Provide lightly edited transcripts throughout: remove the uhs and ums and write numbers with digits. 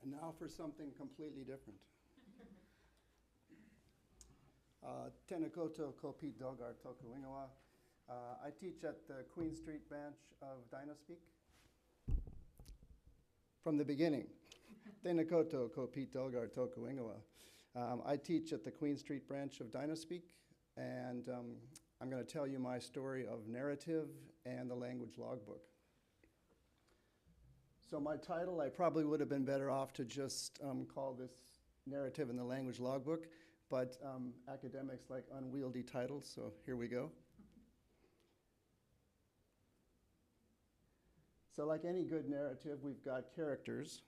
And now for something completely different. Tenakoto Kopi Dulgar Tokuingawa. I teach at the Queen Street branch of Dynaspeak. From the beginning, Tenakoto Kopi Dulgar Tokuingawa. I teach at the Queen Street branch of Dynaspeak, and I'm going to tell you my story of narrative and the language logbook. So my title, I probably would have been better off to just call this narrative in the language logbook, but academics like unwieldy titles, so here we go. So like any good narrative, we've got characters.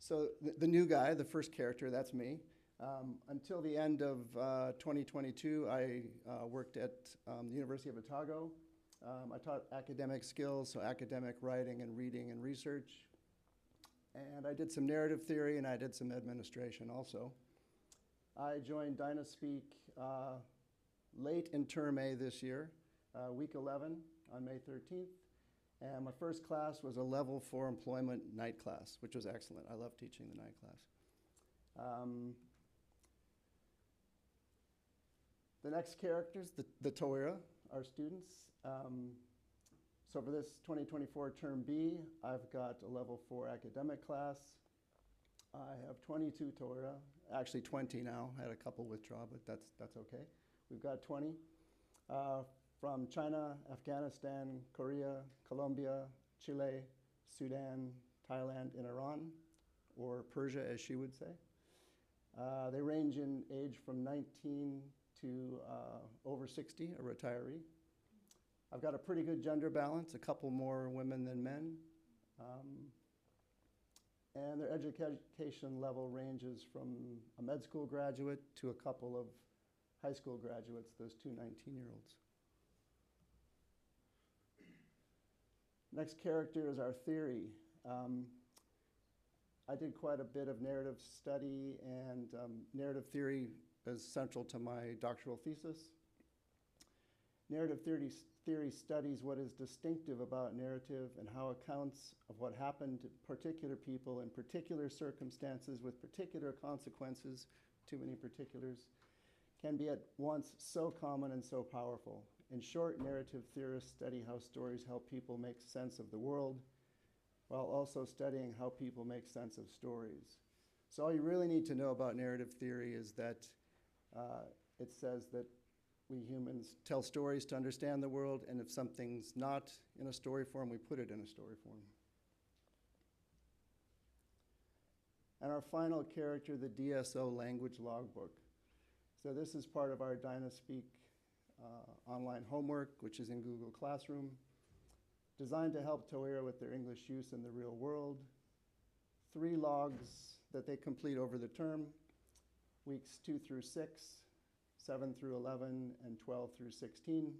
So the new guy, the first character, that's me. Until the end of 2022, I worked at the University of Otago. I taught academic skills, so academic writing and reading and research. And I did some narrative theory, and I did some administration also. I joined Dynaspeak late in term A this year, week 11 on May 13th. And my first class was a level 4 employment night class, which was excellent. I love teaching the night class. The next characters, the Toira, our students. So for this 2024 term B, I've got a level 4 academic class. I have 22 Toira, actually 20 now. I had a couple withdraw, but that's okay. We've got 20 from China, Afghanistan, Korea, Colombia, Chile, Sudan, Thailand, and Iran, or Persia, as she would say. They range in age from 19 to over 60, a retiree. I've got a pretty good gender balance, a couple more women than men. And their education level ranges from a med school graduate to a couple of high school graduates, those two 19-year-olds. Next character is our theory. I did quite a bit of narrative study, and narrative theory is central to my doctoral thesis. Narrative theory studies what is distinctive about narrative and how accounts of what happened to particular people in particular circumstances with particular consequences, too many particulars, can be at once so common and so powerful. In short, narrative theorists study how stories help people make sense of the world, while also studying how people make sense of stories. So all you really need to know about narrative theory is that it says that we humans tell stories to understand the world, and if something's not in a story form, we put it in a story form. And our final character, the DSO language logbook. So this is part of our Dynaspeak online homework, which is in Google Classroom, designed to help Toira with their English use in the real world. 3 logs that they complete over the term, weeks 2 through 6, 7 through 11, and 12 through 16.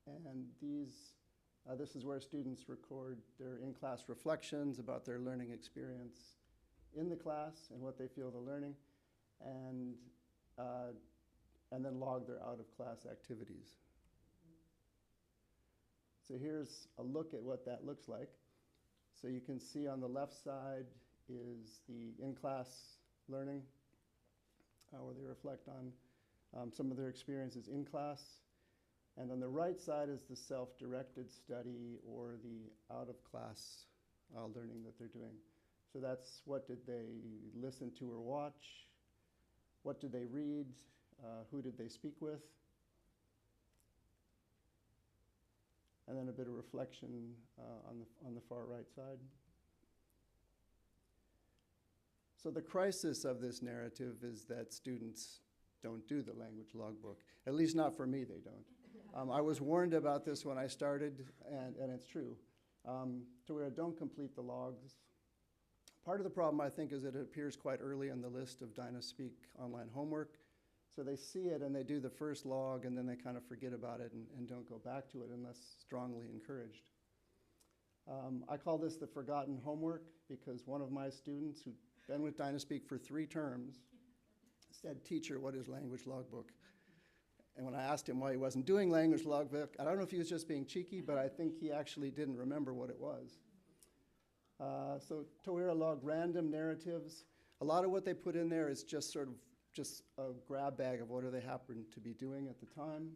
And this is where students record their in-class reflections about their learning experience in the class and what they feel they're learning, and then log their out-of-class activities. So here's a look at what that looks like. So you can see on the left side is the in-class learning, where they reflect on some of their experiences in class. And on the right side is the self-directed study or the out-of-class learning that they're doing. So that's what did they listen to or watch, what did they read, who did they speak with, and then a bit of reflection on the far right side. So the crisis of this narrative is that students don't do the language logbook. At least not for me, they don't. I was warned about this when I started, and it's true. To where don't complete the logs. Part of the problem, I think, is that it appears quite early on the list of Dynaspeak online homework. So they see it and they do the first log, and then they kind of forget about it and don't go back to it unless strongly encouraged. I call this the forgotten homework because one of my students who'd been with Dynaspeak for 3 terms said, "Teacher, what is language logbook?" And when I asked him why he wasn't doing language logbook, I don't know if he was just being cheeky, but I think he actually didn't remember what it was. So Tawira logged random narratives. A lot of what they put in there is just sort of just a grab bag of what they happen to be doing at the time.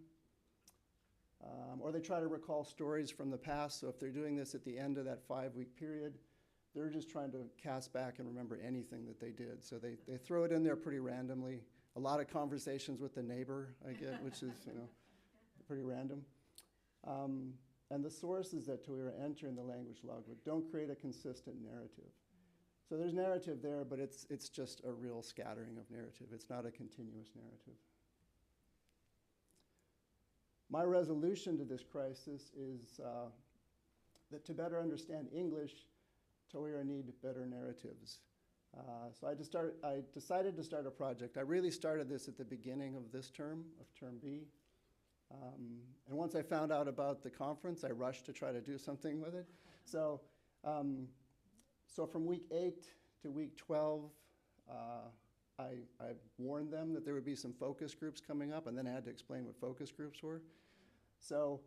Or they try to recall stories from the past. So if they're doing this at the end of that 5-week period, they're just trying to cast back and remember anything that they did. So they throw it in there pretty randomly. A lot of conversations with the neighbor, I get, which is, you know, pretty random. And the sources that Tawira enter in the language logbook don't create a consistent narrative. So there's narrative there, but it's just a real scattering of narrative. It's not a continuous narrative. My resolution to this crisis is that to better understand English, Tawira need better narratives. So I decided to start a project. I really started this at the beginning of this term, of term B. And once I found out about the conference, I rushed to try to do something with it. So, so from week 8 to week 12, I warned them that there would be some focus groups coming up, and then I had to explain what focus groups were. So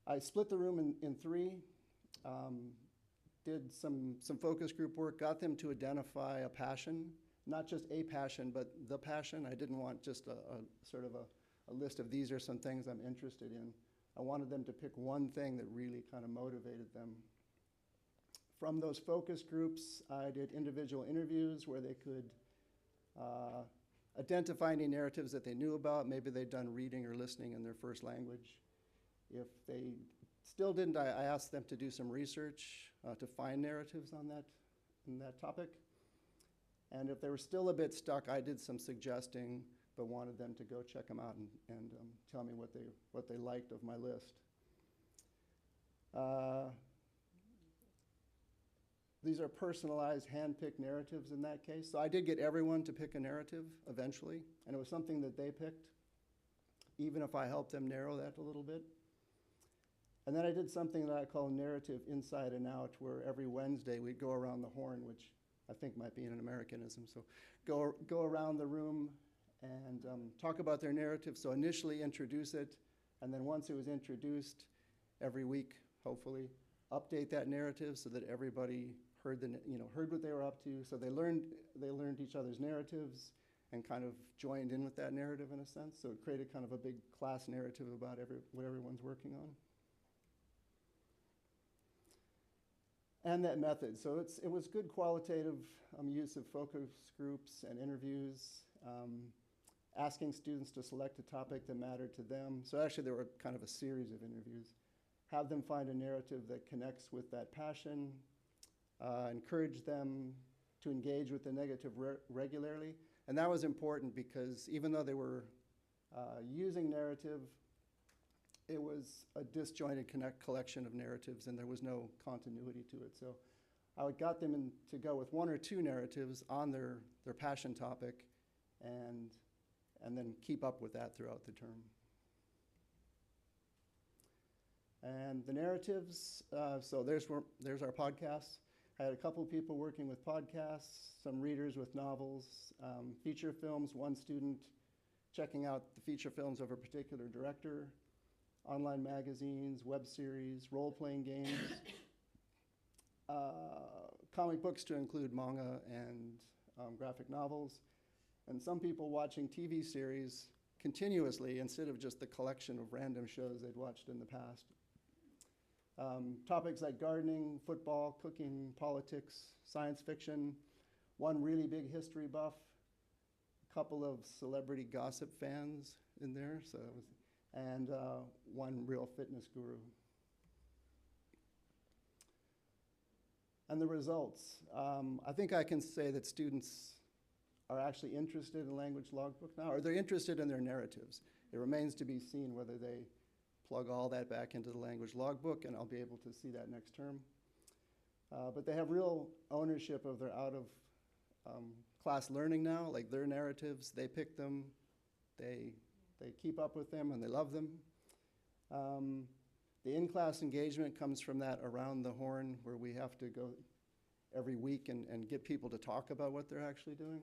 I split the room in 3, did some focus group work, got them to identify a passion, not just a passion, but the passion. I didn't want just a sort of a list of these are some things I'm interested in. I wanted them to pick one thing that really kind of motivated them. From those focus groups, I did individual interviews where they could identify any narratives that they knew about. Maybe they'd done reading or listening in their first language. If they still didn't, I asked them to do some research to find narratives on that topic. And if they were still a bit stuck, I did some suggesting, but wanted them to go check them out and tell me what they liked of my list. These are personalized, hand-picked narratives in that case. So I did get everyone to pick a narrative eventually, and it was something that they picked, even if I helped them narrow that a little bit. And then I did something that I call narrative inside and out, where every Wednesday we'd go around the horn, which I think might be an Americanism. So go around the room and talk about their narrative. So initially introduce it, and then once it was introduced, every week, hopefully, update that narrative so that everybody heard what they were up to. So they learned each other's narratives and kind of joined in with that narrative in a sense. So it created kind of a big class narrative about what everyone's working on. And that method. So it was good qualitative use of focus groups and interviews, asking students to select a topic that mattered to them. So actually there were kind of a series of interviews. Have them find a narrative that connects with that passion, encourage them to engage with the negative regularly. And that was important because even though they were using narrative, it was a disjointed collection of narratives and there was no continuity to it. So I got them to go with 1 or 2 narratives on their passion topic and then keep up with that throughout the term. And the narratives, so there's our podcasts. I had a couple of people working with podcasts, some readers with novels, feature films, one student checking out the feature films of a particular director, online magazines, web series, role-playing games, comic books to include manga and graphic novels, and some people watching TV series continuously instead of just the collection of random shows they'd watched in the past. Topics like gardening, football, cooking, politics, science fiction, one really big history buff, a couple of celebrity gossip fans in there, and one real fitness guru. And the results. I think I can say that students are actually interested in language logbook now, or they're interested in their narratives. It remains to be seen whether they plug all that back into the language logbook, and I'll be able to see that next term. But they have real ownership of their out-of-class learning now, like their narratives, they pick them, they keep up with them, and they love them. The in-class engagement comes from that around the horn, where we have to go every week and get people to talk about what they're actually doing.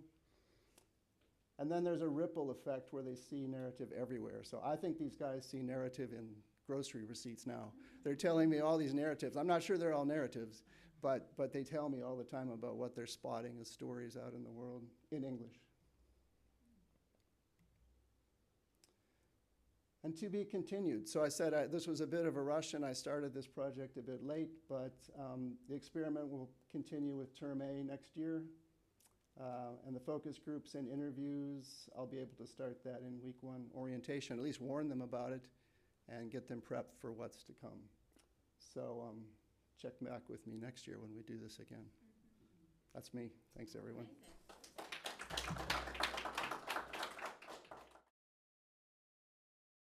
And then there's a ripple effect where they see narrative everywhere. So I think these guys see narrative in grocery receipts now. They're telling me all these narratives. I'm not sure they're all narratives, but they tell me all the time about what they're spotting as stories out in the world in English. And to be continued. So I said this was a bit of a rush, and I started this project a bit late, but the experiment will continue with Term A next year. And the focus groups and interviews, I'll be able to start that in week 1 orientation, at least warn them about it and get them prepped for what's to come. So check back with me next year when we do this again. That's me. Thanks, everyone. Amazing.